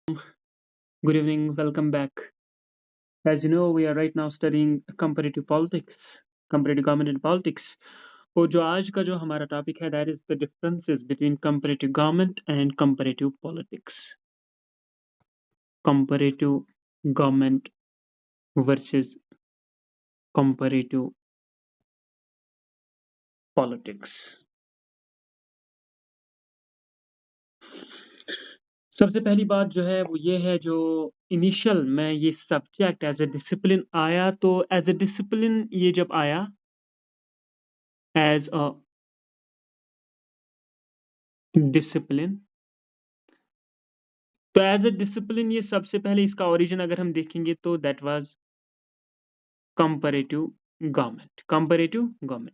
Good evening, welcome back. As you know, we are right now studying comparative politics, comparative government and politics. और जो आज का जो हमारा टॉपिक है that is the differences between comparative government and comparative politics. Comparative government versus comparative politics. सबसे पहली बात जो है वो ये है जो इनिशियल में ये सब्जेक्ट एज ए डिसिप्लिन आया तो एज ए डिसिप्लिन ये जब आया एज अ डिसिप्लिन तो एज ए डिसिप्लिन ये सबसे पहले इसका ओरिजिन अगर हम देखेंगे तो दैट वाज कंपैरेटिव गवर्नमेंट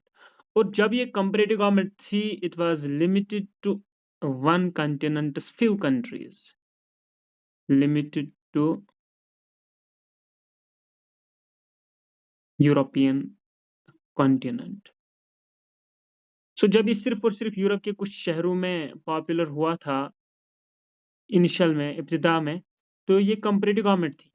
और जब ये कंपैरेटिव गवर्नमेंट थी it was limited to one continent few countries limited to European continent so जब ये सिर्फ और सिर्फ यूरोप के कुछ शहरों में पॉपुलर हुआ था इनिशियल में इब्तिदा में तो ये कंपैरेटिव गवर्नमेंट थी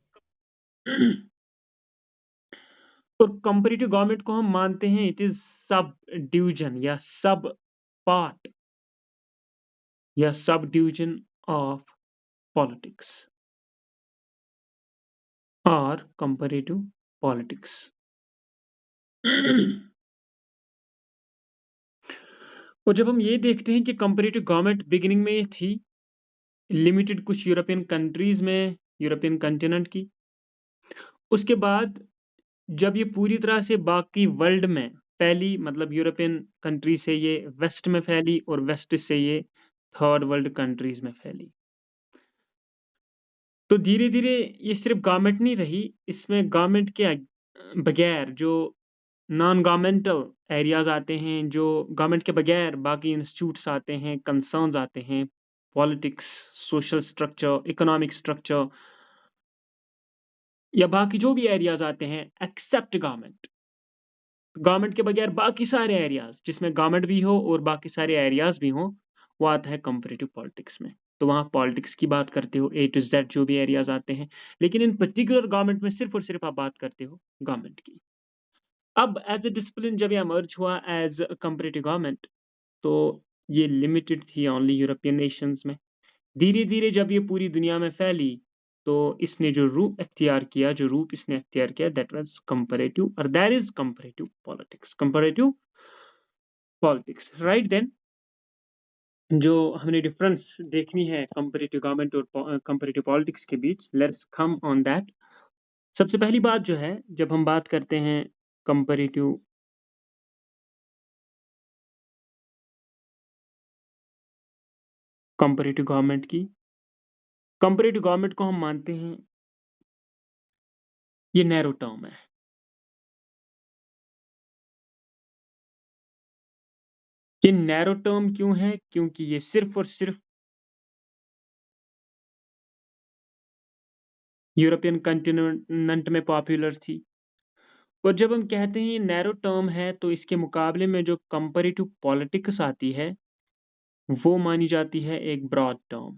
और कंपैरेटिव गवर्नमेंट को हम मानते हैं इट इज सब डिवीजन या सब पार्ट या सब डिवीजन ऑफ पॉलिटिक्स और कंपैरेटिव पॉलिटिक्स और जब हम ये देखते हैं कि कंपैरेटिव गवर्नमेंट बिगिनिंग में ये थी लिमिटेड कुछ यूरोपियन कंट्रीज में यूरोपियन कॉन्टिनेंट की उसके बाद जब ये पूरी तरह से बाकी वर्ल्ड में फैली मतलब यूरोपियन कंट्री से ये वेस्ट में फैली और वेस्ट से ये थर्ड वर्ल्ड कंट्रीज में फैली तो धीरे धीरे ये सिर्फ गवर्नमेंट नहीं रही इसमें गवर्नमेंट के बगैर जो नॉन गवर्नमेंटल एरियाज आते हैं जो गवर्नमेंट के बगैर बाकी इंस्टीट्यूट्स आते हैं कंसर्न्स आते हैं politics social structure economic structure या बाकी जो भी एरियाज आते हैं एक्सेप्ट गवर्नमेंट के बगैर बाकी सारे एरियाज जिसमें गवर्नमेंट भी हो और बाकी सारे एरियाज भी हो वो आता है कंपैरेटिव पॉलिटिक्स में तो वहाँ पॉलिटिक्स की बात करते हो ए टू जेड जो भी एरियाज आते हैं लेकिन इन पर्टिकुलर गवर्नमेंट में सिर्फ और सिर्फ आप बात करते हो गवर्नमेंट की अब एज ए डिसिप्लिन जब ये एमर्ज हुआ एज कंपैरेटिव गवर्नमेंट तो ये लिमिटेड थी ओनली यूरोपियन नेशंस में धीरे धीरे जब ये पूरी दुनिया में फैली तो इसने जो रूप इसने अख्तियार किया दैट वाज कंपैरेटिव और that is comparative politics right then जो हमने डिफरेंस देखनी है कंपैरेटिव गवर्नमेंट और कंपैरेटिव पॉलिटिक्स के बीच लेट्स कम ऑन दैट सबसे पहली बात जो है जब हम बात करते हैं कंपैरेटिव गवर्नमेंट की कंपैरेटिव गवर्नमेंट को हम मानते हैं ये नैरो टर्म है ये नैरो टर्म क्यों है क्योंकि ये सिर्फ और सिर्फ यूरोपियन कॉन्टिनेंट में पॉपुलर थी और जब हम कहते हैं ये नैरो टर्म है तो इसके मुकाबले में जो कंपैरेटिव पॉलिटिक्स आती है वो मानी जाती है एक ब्रॉड टर्म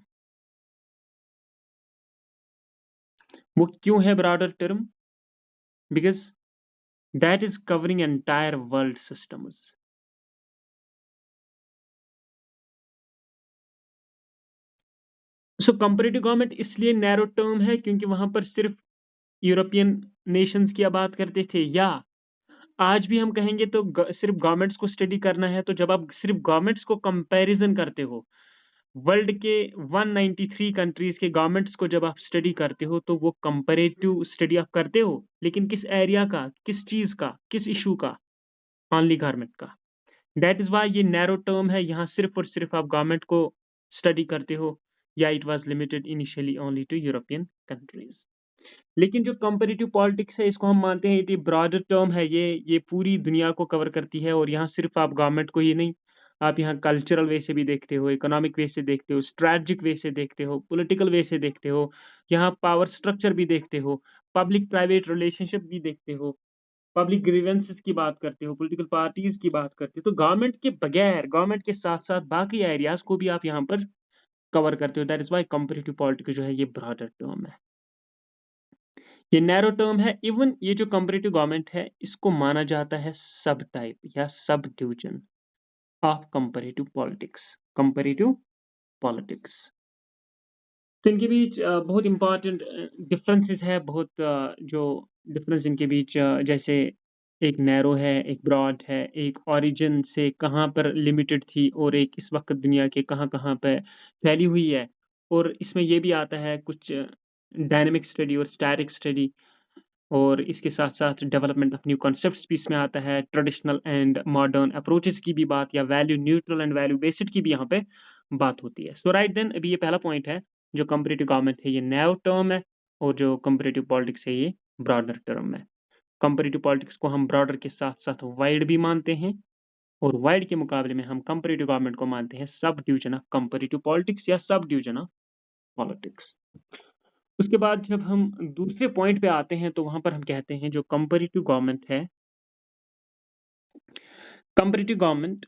वो क्यों है broader term because that is covering entire world systems so comparative government इसलिए नैरो टर्म है क्योंकि वहां पर सिर्फ यूरोपियन नेशंस की बात करते थे या आज भी हम कहेंगे तो सिर्फ गवर्नमेंट्स को स्टडी करना है तो जब आप सिर्फ गवर्नमेंट्स को कंपैरिजन करते हो वर्ल्ड के 193 कंट्रीज के गवर्नमेंट्स को जब आप स्टडी करते हो तो वो कंपैरेटिव स्टडी आप करते हो लेकिन किस एरिया का किस चीज का किस इशू का ओनली गवर्नमेंट का दैट इज वाई ये नैरो टर्म है यहाँ सिर्फ और सिर्फ आप गवर्नमेंट को स्टडी करते हो या it was limited initially only to European countries लेकिन जो कंपैरेटिव पॉलिटिक्स है इसको हम मानते हैं ये ब्रॉडर टर्म है ये पूरी दुनिया को कवर करती है और यहाँ सिर्फ आप गवर्नमेंट को ही नहीं आप यहाँ कल्चरल वे से भी देखते हो इकोनॉमिक वे से देखते हो स्ट्रैटेजिक वे से देखते हो पॉलिटिकल वे से देखते हो यहाँ पावर स्ट्रक्चर भी देखते हो पब्लिक प्राइवेट रिलेशनशिप भी देखते हो पब्लिक ग्रीवेंसेस की बात करते हो पॉलिटिकल पार्टीज की बात करते हो तो गवर्नमेंट के बगैर गवर्नमेंट के साथ साथ बाकी एरियाज को भी आप यहाँ पर कवर करते हो। That is why comparative politics जो है ये ब्रॉडर टर्म है, ये नैरो टर्म है। इवन ये जो कंपैरेटिव गवर्नमेंट है इसको माना जाता है सब टाइप या sub division of comparative politics, comparative politics. तो इनके बीच बहुत इंपॉर्टेंट डिफरेंसेस है, बहुत जो डिफरेंस इनके बीच जैसे एक नैरो है, एक ब्रॉड है, एक ओरिजिन से कहाँ पर लिमिटेड थी और एक इस वक्त दुनिया के कहाँ कहाँ पे फैली हुई है। और इसमें ये भी आता है कुछ डायनेमिक स्टडी और स्टैटिक स्टडी, और इसके साथ साथ डेवलपमेंट ऑफ न्यू कॉन्सेप्ट्स भी इसमें आता है, ट्रेडिशनल एंड मॉडर्न अप्रोचेस की भी बात, या value neutral and value based की भी यहाँ पे बात होती है। सो राइट देन, अभी ये पहला पॉइंट है, जो कंपैरेटिव गवर्नमेंट है ये नैरो टर्म है, और जो कंपैरेटिव पॉलिटिक्स है ये ब्रॉडर टर्म है। कंपैरेटिव पॉलिटिक्स को हम ब्रॉडर के साथ साथ वाइड भी मानते हैं, और वाइड के मुकाबले में हम कंपैरेटिव गवर्नमेंट को मानते हैं sub division of comparative politics या सब डिवीजन ऑफ पॉलिटिक्स। उसके बाद जब हम दूसरे पॉइंट पे आते हैं तो वहां पर हम कहते हैं जो कंपैरेटिव गवर्नमेंट है, comparative government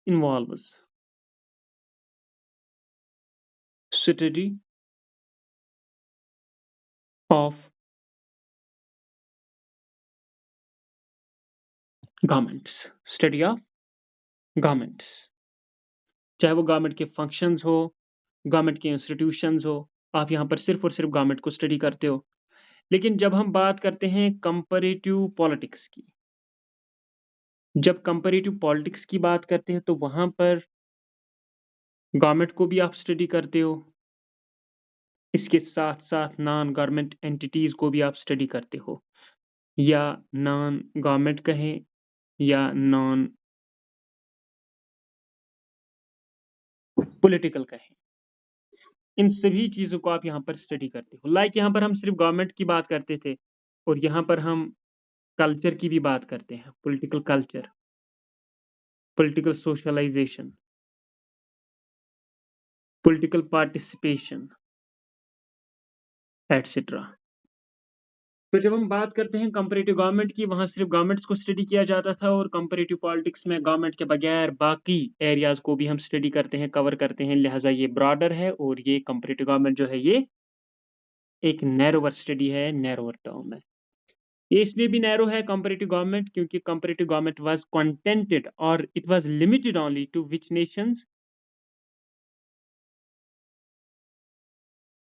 involves study of governments, study of governments, चाहे वो गवर्नमेंट के फंक्शंस हो, गवर्नमेंट के इंस्टीट्यूशंस हो, आप यहाँ पर सिर्फ और सिर्फ गवर्नमेंट को स्टडी करते हो। लेकिन जब हम बात करते हैं कंपैरेटिव पॉलिटिक्स की, जब कंपैरेटिव पॉलिटिक्स की बात करते हैं तो वहां पर गवर्नमेंट को भी आप स्टडी करते हो, इसके साथ साथ नॉन गवर्नमेंट एंटिटीज को भी आप स्टडी करते हो, या नॉन गवर्नमेंट कहें या नॉन पॉलिटिकल कहें, इन सभी चीजों को आप यहाँ पर स्टडी करते हो। लाइक यहाँ पर हम सिर्फ गवर्नमेंट की बात करते थे, और यहाँ पर हम कल्चर की भी बात करते हैं, political culture, political socialisation, political participation, etcetera. तो जब हम बात करते हैं कंपैरेटिव गवर्नमेंट की, वहां सिर्फ गवर्नमेंट्स को स्टडी किया जाता था, और कंपैरेटिव पॉलिटिक्स में गवर्नमेंट के बगैर बाकी एरियाज को भी हम स्टडी करते हैं, कवर करते हैं, लिहाजा ये ब्रॉडर है, और ये कंपैरेटिव गवर्नमेंट जो है ये एक नैरोवर स्टडी है, नैरोवर टर्म है। ये इसलिए भी नैरो है कंपैरेटिव गवर्नमेंट क्योंकि कंपैरेटिव गवर्नमेंट वाज कंटेंटेड और it was limited only to which nations,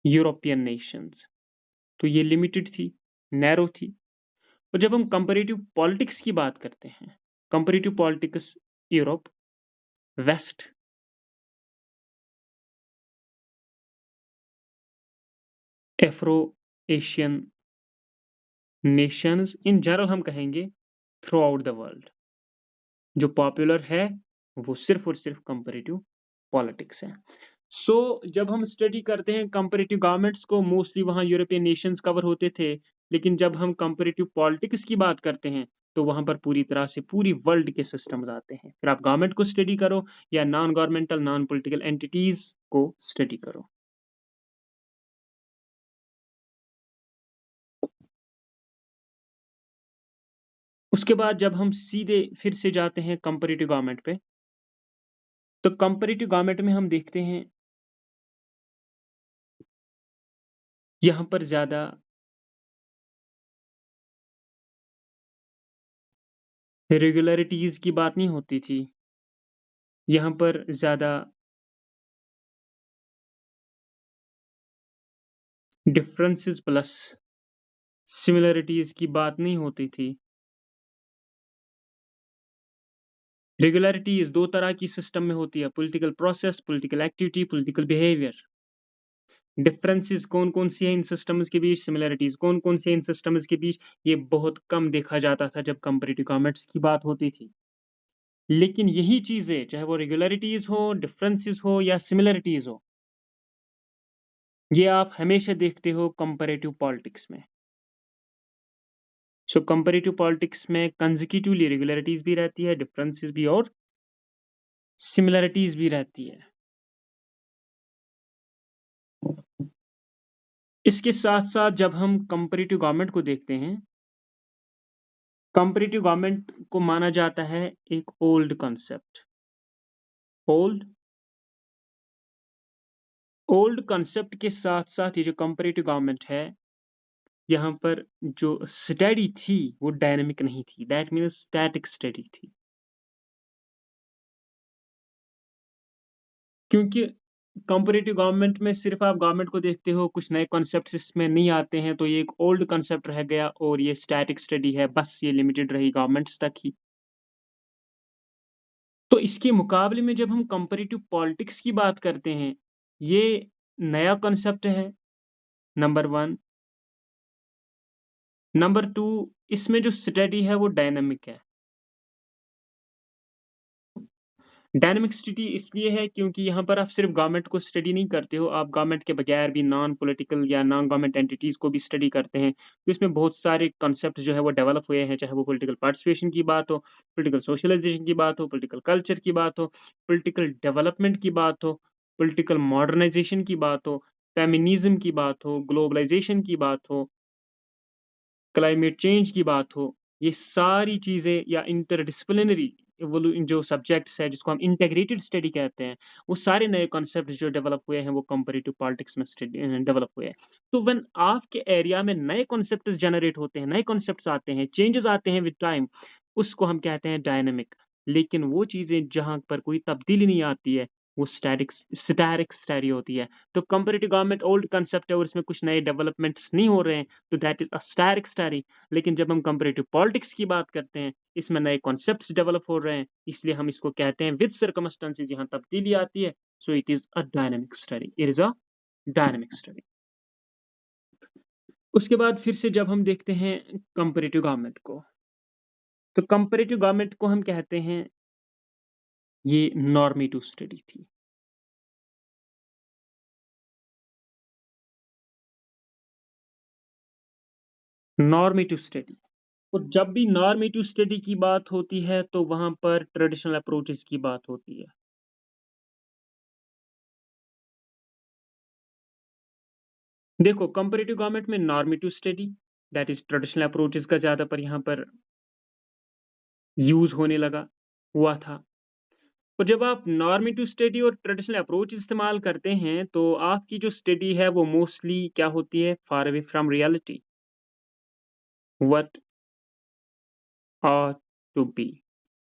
European nations. तो ये लिमिटेड थी, नैरो थी। और जब हम कंपैरेटिव पॉलिटिक्स की बात करते हैं, comparative politics Europe, West, Afro Asian nations, in general हम कहेंगे थ्रू आउट द वर्ल्ड, जो पॉपुलर है वो सिर्फ और सिर्फ कंपैरेटिव पॉलिटिक्स है। सो जब हम स्टडी करते हैं कंपैरेटिव गवर्नमेंट्स को, मोस्टली वहाँ यूरोपियन नेशंस कवर होते थे, लेकिन जब हम कंपैरेटिव पॉलिटिक्स की बात करते हैं तो वहाँ पर पूरी तरह से पूरी वर्ल्ड के सिस्टम्स आते हैं। फिर आप गवर्नमेंट को स्टडी करो या non governmental non political entities को स्टडी करो। उसके बाद जब हम सीधे फिर से जाते हैं कंपैरेटिव गवर्नमेंट पे, तो कंपैरेटिव गवर्नमेंट में हम देखते हैं यहाँ पर ज्यादा रेगुलरिटीज की बात नहीं होती थी, यहाँ पर ज्यादा डिफरेंसेस प्लस सिमिलरिटीज की बात नहीं होती थी। रेगुलरिटीज दो तरह की सिस्टम में होती है, political process, political activity, political behaviour. Differences कौन कौन सी है इन सिस्टम्स के बीच, सिमिलरिटीज कौन कौन सी है इन सिस्टम्स के बीच, ये बहुत कम देखा जाता था जब कंपैरेटिव गवर्नमेंट्स की बात होती थी। लेकिन यही चीजें, चाहे वो रेगुलरिटीज हो, डिफरेंसेस हो या सिमिलरिटीज हो, ये आप हमेशा देखते हो कंपैरेटिव पॉलिटिक्स में। सो कंपैरेटिव पॉलिटिक्स में कंसेक्यूटिवली रेगुलरिटीज भी रहती है, डिफरेंसेस भी और सिमिलरिटीज भी रहती है। इसके साथ साथ जब हम कंपैरेटिव गवर्नमेंट को देखते हैं, कंपैरेटिव गवर्नमेंट को माना जाता है एक old concept, old old concept के साथ साथ ये जो कंपैरेटिव गवर्नमेंट है, यहाँ पर जो स्टडी थी वो डायनेमिक नहीं थी, दैट मीन्स स्टैटिक स्टडी थी। क्योंकि कंपैरेटिव गवर्नमेंट में सिर्फ आप गवर्नमेंट को देखते हो, कुछ नए कॉन्सेप्ट्स इसमें नहीं आते हैं, तो ये एक ओल्ड कॉन्सेप्ट रह गया और ये स्टैटिक स्टडी है, बस ये लिमिटेड रही गवर्नमेंट्स तक ही। तो इसके मुकाबले में जब हम कंपैरेटिव पॉलिटिक्स की बात करते हैं, ये नया कॉन्सेप्ट है, नंबर 1। नंबर 2, इसमें जो स्टडी है वो डायनामिक है। डायनामिक स्टडी इसलिए है क्योंकि यहाँ पर आप सिर्फ गवर्नमेंट को स्टडी नहीं करते हो, आप गवर्नमेंट के बगैर भी नॉन पॉलिटिकल या नॉन गवर्नमेंट एंटिटीज़ को भी स्टडी करते हैं। तो इसमें बहुत सारे कॉन्सेप्ट जो है वो डेवलप हुए हैं, चाहे वो पॉलिटिकल पार्टिसिपेशन की बात हो, पॉलिटिकल सोशलाइजेशन की बात हो, पॉलिटिकल कल्चर की बात हो, पॉलिटिकल डेवलपमेंट की बात हो, पॉलिटिकल मॉडर्नाइजेशन की बात हो, फेमिनिज्म की बात हो, ग्लोबलाइजेशन की बात हो, क्लाइमेट चेंज की बात हो, ये सारी चीज़ें या इंटरडिसिप्लिनरी जो सब्जेक्ट्स है जिसको हम इंटीग्रेटेड स्टडी कहते हैं, वो सारे नए कॉन्सेप्ट जो डेवलप हुए हैं वो कंपैरेटिव पॉलिटिक्स में डेवलप हुए हैं। तो व्हेन आपके एरिया में नए कॉन्सेप्ट्स जनरेट होते हैं, नए कॉन्सेप्ट्स आते हैं, चेंजेस आते हैं विद टाइम, उसको हम कहते हैं डायनामिक। लेकिन वो चीज़ें जहाँ पर कोई तब्दीली नहीं आती है, वो स्टैटिक स्टडी होती है। तो कंपैरेटिव गवर्नमेंट ओल्ड कांसेप्ट है और इसमें कुछ नए डेवलपमेंट्स नहीं हो रहे हैं, तो that is a static study. लेकिन जब हम कंपैरेटिव पॉलिटिक्स की बात करते हैं, इसमें नए कॉन्सेप्ट्स डेवलप हो रहे हैं, इसलिए हम इसको कहते हैं विद सर्कमस्टेंसेस यहाँ तब्दीली आती है, so it is a dynamic study. It is a dynamic study. उसके बाद फिर से जब हम देखते हैं कंपैरेटिव गवर्नमेंट को, तो कंपैरेटिव गवर्नमेंट को हम कहते हैं ये नॉर्मेटिव स्टडी थी। Normative study. तो जब भी नॉर्मेटिव स्टडी की बात होती है तो वहाँ पर ट्रेडिशनल अप्रोचेस की बात होती है। देखो कंपैरेटिव गवर्नमेंट में normative study that is traditional approaches का ज़्यादा पर यहाँ पर यूज़ होने लगा हुआ था। और जब आप नॉर्मेटिव स्टडी और ट्रेडिशनल अप्रोच इस्तेमाल करते हैं तो आपकी जो स्टडी है वो मोस्टली क्या होती है? Far away from reality, what ought to be,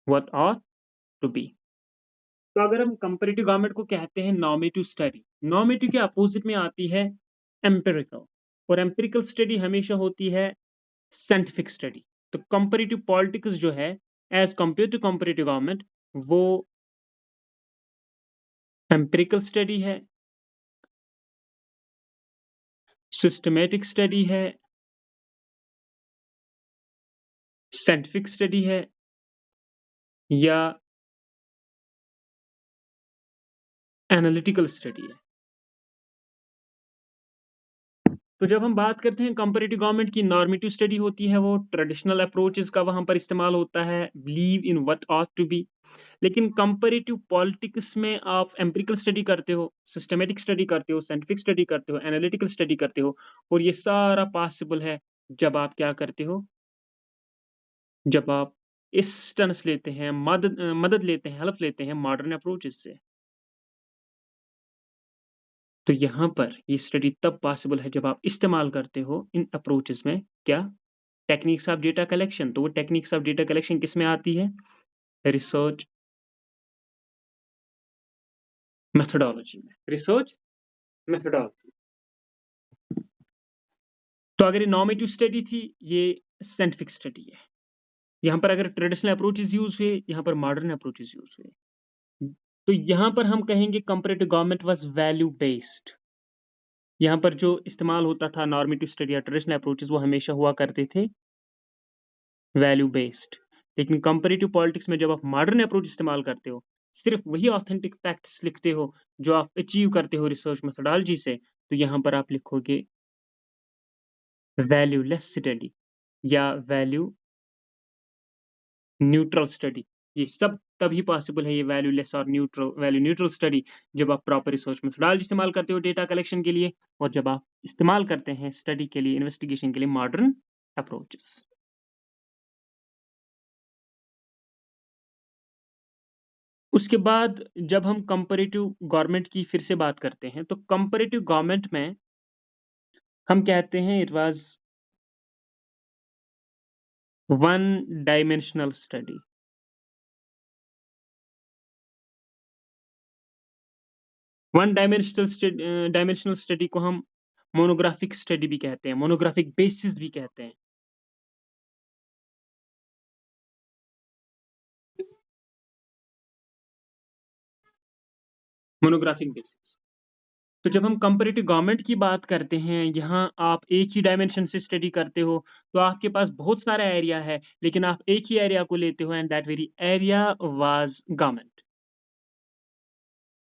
what ought to be. तो अगर हम कंपैरेटिव गवर्नमेंट को कहते हैं नॉर्मेटिव स्टडी, नॉर्मेटिव के अपोजिट में आती है एम्पिरिकल, और एम्पिरिकल स्टडी हमेशा होती है साइंटिफिक स्टडी। तो कंपैरेटिव पॉलिटिक्स जो है as compared to comparative government, वो एम्पिरिकल स्टडी है, सिस्टमैटिक स्टडी है, साइंटिफिक स्टडी है, या एनालिटिकल स्टडी है। तो जब हम बात करते हैं कंपैरेटिव गवर्नमेंट की, नॉर्मेटिव स्टडी होती है, वो ट्रेडिशनल अप्रोचेस का वहाँ पर इस्तेमाल होता है, believe in what ought to be. लेकिन कंपैरेटिव पॉलिटिक्स में आप एम्पिरिकल स्टडी करते हो, सिस्टमैटिक स्टडी करते हो, साइंटिफिक स्टडी करते हो, एनालिटिकल स्टडी करते हो, और ये सारा पॉसिबल है जब आप क्या करते हो, जब आप इंस्टेंस लेते हैं, मदद लेते हैं, हेल्प लेते हैं मॉडर्न अप्रोचेस से। तो यहाँ पर ये स्टडी तब पॉसिबल है जब आप इस्तेमाल करते हो इन अप्रोचेस में क्या? Techniques of data collection. तो वो टेक्निक्स ऑफ डेटा कलेक्शन किसमें आती है? रिसर्च मेथोडोलॉजी में। Research methodology. तो अगर ये नॉर्मेटिव स्टडी थी, ये साइंटिफिक स्टडी है। यहाँ पर अगर ट्रेडिशनल अप्रोचेस यूज़ हुए, यहाँ पर मॉडर्न अप्रोचेस यूज़ हुए। तो यहाँ पर हम कहेंगे comparative government was value based. यहाँ पर जो इस्तेमाल होता था नॉर्मेटिव स्टडी या ट्रेडिशनल अप्रोचेस, वो हमेशा हुआ करते थे वैल्यू बेस्ड। लेकिन कंपैरेटिव पॉलिटिक्स में जब आप मॉडर्न अप्रोच इस्तेमाल करते हो, सिर्फ वही ऑथेंटिक फैक्ट्स लिखते हो जो आप अचीव करते हो रिसर्च मेथोडोलॉजी से, तो यहाँ पर आप लिखोगे वैल्यूलेस स्टडी या वैल्यू न्यूट्रल स्टडी। ये सब तभी पॉसिबल है, ये वैल्यूलेस और वैल्यू न्यूट्रल स्टडी, जब आप प्रॉपर रिसर्च मेथोडोलॉजी इस्तेमाल करते हो डेटा कलेक्शन के लिए, और जब आप इस्तेमाल करते हैं स्टडी के लिए, इन्वेस्टिगेशन के लिए मॉडर्न अप्रोचेस। उसके बाद जब हम कंपैरेटिव गवर्नमेंट की फिर से बात करते हैं, तो कंपैरेटिव गवर्नमेंट में हम कहते हैं it was one dimensional study. Dimensional study को हम मोनोग्राफिक स्टडी भी कहते हैं, मोनोग्राफिक बेसिस भी कहते हैं। मोनोग्राफिक बेसिस। तो जब हम कंपैरेटिव गवर्नमेंट की बात करते हैं, यहाँ आप एक ही डायमेंशन से स्टडी करते हो, तो आपके पास बहुत सारा एरिया है, लेकिन आप एक ही एरिया को लेते हो and that very area was government.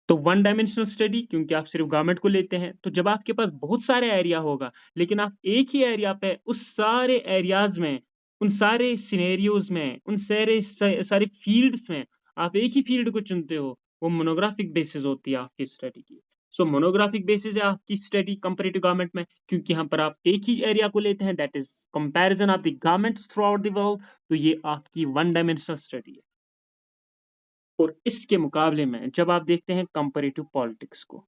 तो वन डायमेंशनल स्टडी क्योंकि आप सिर्फ़ गवर्नमेंट को लेते हैं, तो जब आपके पास बहुत सारे एरिया होगा, लेकिन आप एक ही एरिया पे उस सारे एरियाज़ में, उन सारे सिनेरियोज़ में, उन सारे फ़ील्ड्स में आप एक ही फ़ील्ड को चुनते हो, वो मोनोग्राफिक बेसिस होती है आपकी स्टडी की। सो मोनोग्राफिक बेसिस है आपकी स्टडी कंपैरेटिव गवर्नमेंट में, क्योंकि यहाँ पर आप एक ही एरिया को लेते हैं, that is comparison of the governments through out the world, तो ये आपकी वन डायमेंशनल स्टडी है। और इसके मुकाबले में जब आप देखते हैं कंपैरेटिव पॉलिटिक्स को,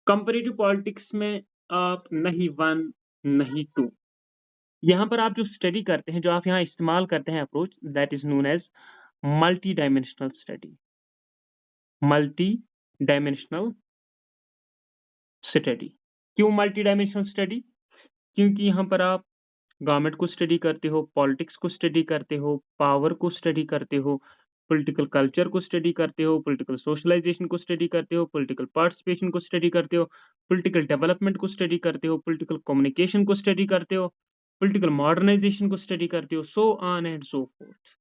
कंपैरेटिव पॉलिटिक्स में आप नहीं 1 नहीं 2, यहाँ पर आप जो स्टडी करते हैं, जो आप यहाँ इस्तेमाल करते हैं approach, that is known as multi dimensional study. Multi dimensional study. क्यों मल्टी डायमेंशनल स्टडी? क्योंकि यहाँ पर आप गवर्नमेंट को स्टडी करते हो, पॉलिटिक्स को स्टडी करते हो, पावर को स्टडी करते हो, पॉलिटिकल कल्चर को स्टडी करते हो, पॉलिटिकल सोशलाइज़ेशन को स्टडी करते हो, पॉलिटिकल पार्टिसिपेशन को स्टडी करते हो, पॉलिटिकल डेवलपमेंट को स्टडी करते हो, पॉलिटिकल कम्युनिकेशन को स्टडी करते हो, पॉलिटिकल मॉडर्नाइज़ेशन को स्टडी करते हो, so on and so fourth.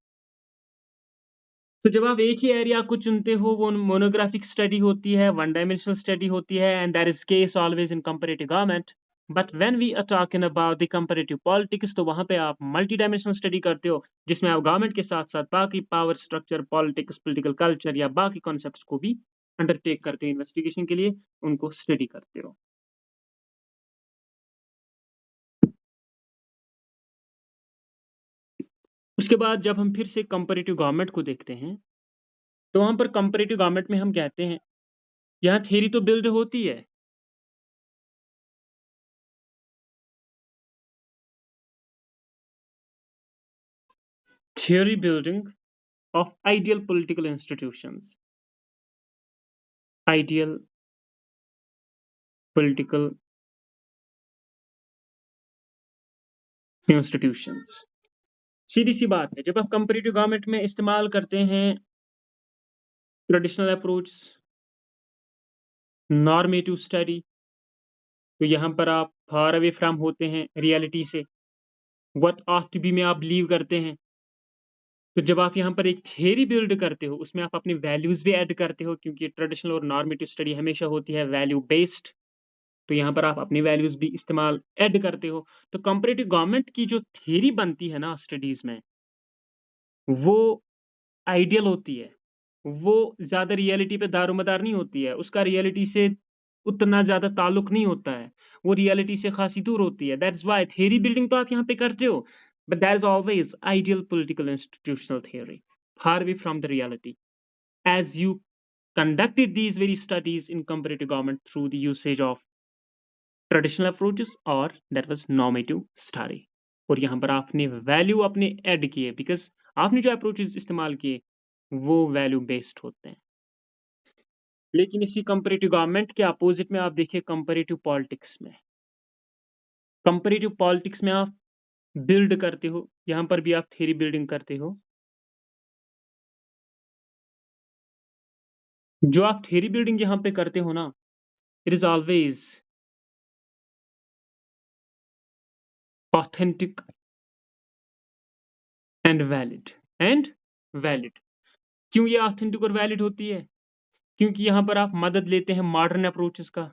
तो जब आप एक ही एरिया को चुनते हो, वो मोनोग्राफिक स्टडी होती है, वन डायमेंशनल स्टडी होती है, and that is case always in comparative government. But when we are talking about the comparative politics, तो वहाँ पे आप मल्टी डायमेंशनल स्टडी करते हो, जिसमें आप गवर्नमेंट के साथ-साथ बाकी power structure, politics, political culture या बाकी कॉन्सेप्ट्स को भी अंडरटेक करते हो इन्वेस्टिगेशन के लिए, उनको स्टडी करते हो। उसके बाद जब हम फिर से कंपैरेटिव गवर्नमेंट को देखते हैं, तो वहाँ पर कंपैरेटिव गवर्नमेंट में हम कहते हैं, यहाँ थ्योरी तो बिल्ड होती है, theory building of ideal political institutions, ideal political institutions। सीधी सी बात है, जब आप कंपैरेटिव गवर्नमेंट में इस्तेमाल करते हैं ट्रेडिशनल अप्रोच, नॉर्मेटिव स्टडी, तो यहाँ पर आप फार अवे फ्रॉम होते हैं रियलिटी से, व्हाट ऑट टू बी में आप बिलीव करते हैं। तो जब आप यहाँ पर एक थियरी बिल्ड करते हो, उसमें आप अपनी वैल्यूज़ भी ऐड करते हो, क्योंकि ट्रेडिशनल और नॉर्मेटिव स्टडी हमेशा होती है वैल्यू बेस्ड। तो यहाँ पर आप अपनी वैल्यूज़ भी इस्तेमाल ऐड करते हो। तो कंपैरेटिव गवर्नमेंट की जो थ्योरी बनती है ना स्टडीज़ में, वो आइडियल होती है। वो ज़्यादा रियलिटी पे दारोमदार नहीं होती है। उसका रियलिटी से उतना ज़्यादा ताल्लुक नहीं होता है। वो रियलिटी से खासी दूर होती है। दैट्स व्हाई थ्योरी बिल्डिंग तो आप यहाँ पे करते हो, but there is always ideal political institutional theory, far away from the reality. As you conducted these very studies in comparative government through the usage of traditional approaches और that was normative study. और यहाँ पर आपने value अपने add किए, because आपने जो approaches इस्तेमाल किए, वो वैल्यू बेस्ड होते हैं। लेकिन इसी कंपैरेटिव गवर्नमेंट के अपोज़िट में आप देखिए कंपैरेटिव पॉलिटिक्स में। कंपैरेटिव पॉलिटिक्स में आप बिल्ड करते हो, यहाँ पर भी आप थ्योरी बिल्डिंग करते हो। जो आप थ्योरी बिल्डिंग यहाँ पे करते हो ना, it is always authentic and valid and valid. क्यों ये ऑथेंटिक और वैलिड होती है? क्योंकि यहाँ पर आप मदद लेते हैं मॉडर्न अप्रोचेस का।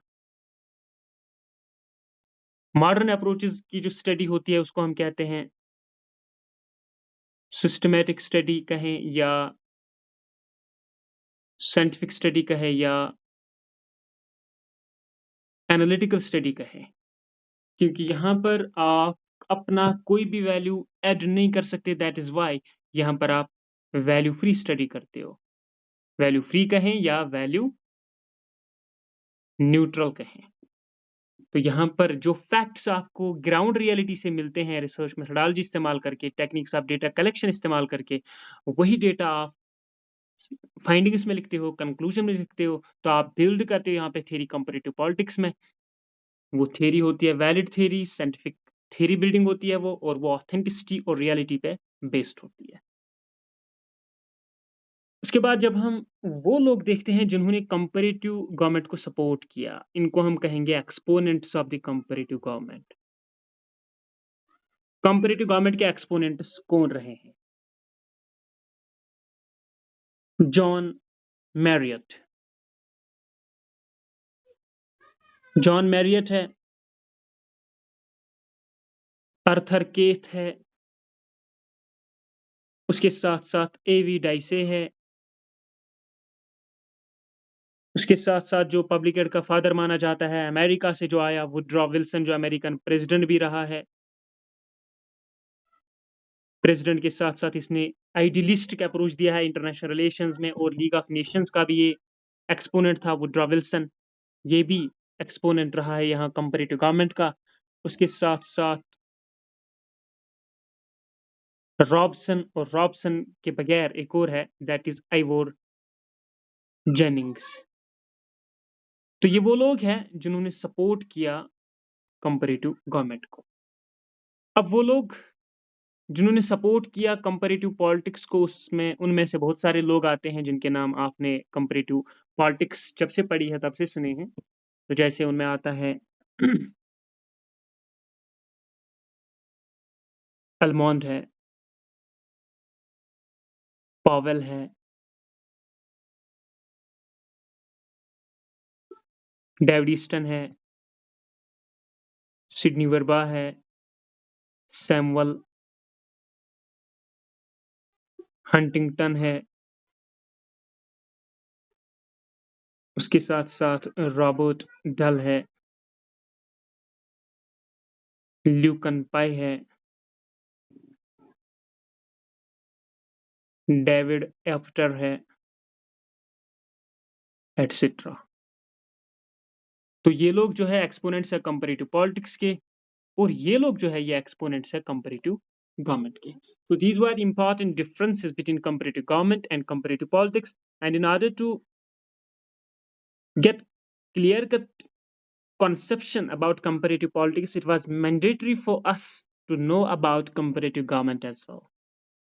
मॉडर्न अप्रोचेस की जो स्टडी होती है उसको हम कहते हैं सिस्टमैटिक स्टडी कहें या साइंटिफिक स्टडी कहें या एनालिटिकल स्टडी कहें। क्योंकि यहाँ पर आप अपना कोई भी वैल्यू ऐड नहीं कर सकते, दैट इज़ व्हाई यहाँ पर आप वैल्यू फ्री स्टडी करते हो। वैल्यू फ्री कहें या वैल्यू न्यूट्रल कहें। तो यहाँ पर जो फैक्ट्स आपको ग्राउंड रियलिटी से मिलते हैं रिसर्च मेथोडोलॉजी इस्तेमाल करके, टेक्निक्स ऑफ डेटा कलेक्शन इस्तेमाल करके, वही डेटा आप फाइंडिंग्स में लिखते हो, कंक्लूजन में लिखते हो, तो आप बिल्ड करते हो यहाँ पे थ्योरी कंपैरेटिव पॉलिटिक्स में। वो थ्योरी होती है valid theory, scientific theory building होती है वो, और वो ऑथेंटिसिटी और रियलिटी पे बेस्ड होती है। उसके बाद जब हम वो लोग देखते हैं जिन्होंने कंपैरेटिव गवर्नमेंट को सपोर्ट किया, इनको हम कहेंगे exponents of the comparative government. Comparative government के एक्सपोनेंट्स कौन रहे हैं? John Marriott. जॉन मैरियट है, अर्थर केथ है, उसके साथ-साथ एवी डाइसे है, उसके साथ-साथ जो पब्लिक एड का फादर माना जाता है, अमेरिका से जो आया, वुडरो विल्सन, जो अमेरिकन प्रेसिडेंट भी रहा है। प्रेसिडेंट के साथ-साथ इसने आइडियलिस्टिक अप्रोच दिया है इंटरनेशनल रिलेशंस में, और लीग ऑफ नेशंस का भी ये एक्सपोनेंट था वुडरो विल्सन। ये भी एक्सपोनेंट रहा है यहाँ कंपैरेटिव गवर्नमेंट का। उसके साथ-साथ रॉबसन, और रॉबसन के बगैर एक और है, दैट इज़ आइवोर जेनिंग्स। तो ये वो लोग हैं जिन्होंने सपोर्ट किया कंपैरेटिव गवर्नमेंट को। अब वो लोग जिन्होंने सपोर्ट किया कंपैरेटिव पॉलिटिक्स को, उसमें उनमें से बहुत सारे लोग आते हैं जिनके नाम आपने कंपैरेटिव पॉलिटिक्स जब से पढ़ी है तब से सुने हैं। तो जैसे उनमें आता है अल्मोंड है, पॉवेल है, डेविड ईस्टन है, सिडनी वर्बा है, सैमुअल हंटिंगटन है, उसके साथ-साथ रॉबर्ट डल है, ल्यूकन पाई है, डेविड एफ्टर है, एटसेट्रा। तो ये लोग जो है एक्सपोनेंट्स है कंपैरेटिव पॉलिटिक्स के, और ये लोग जो है ये एक्सपोनेंट्स है कंपैरेटिव गवर्नमेंट के। So these were important differences between comparative government and comparative politics, and in order to get clear cut conception about comparative politics, it was mandatory for us to know about comparative government as well.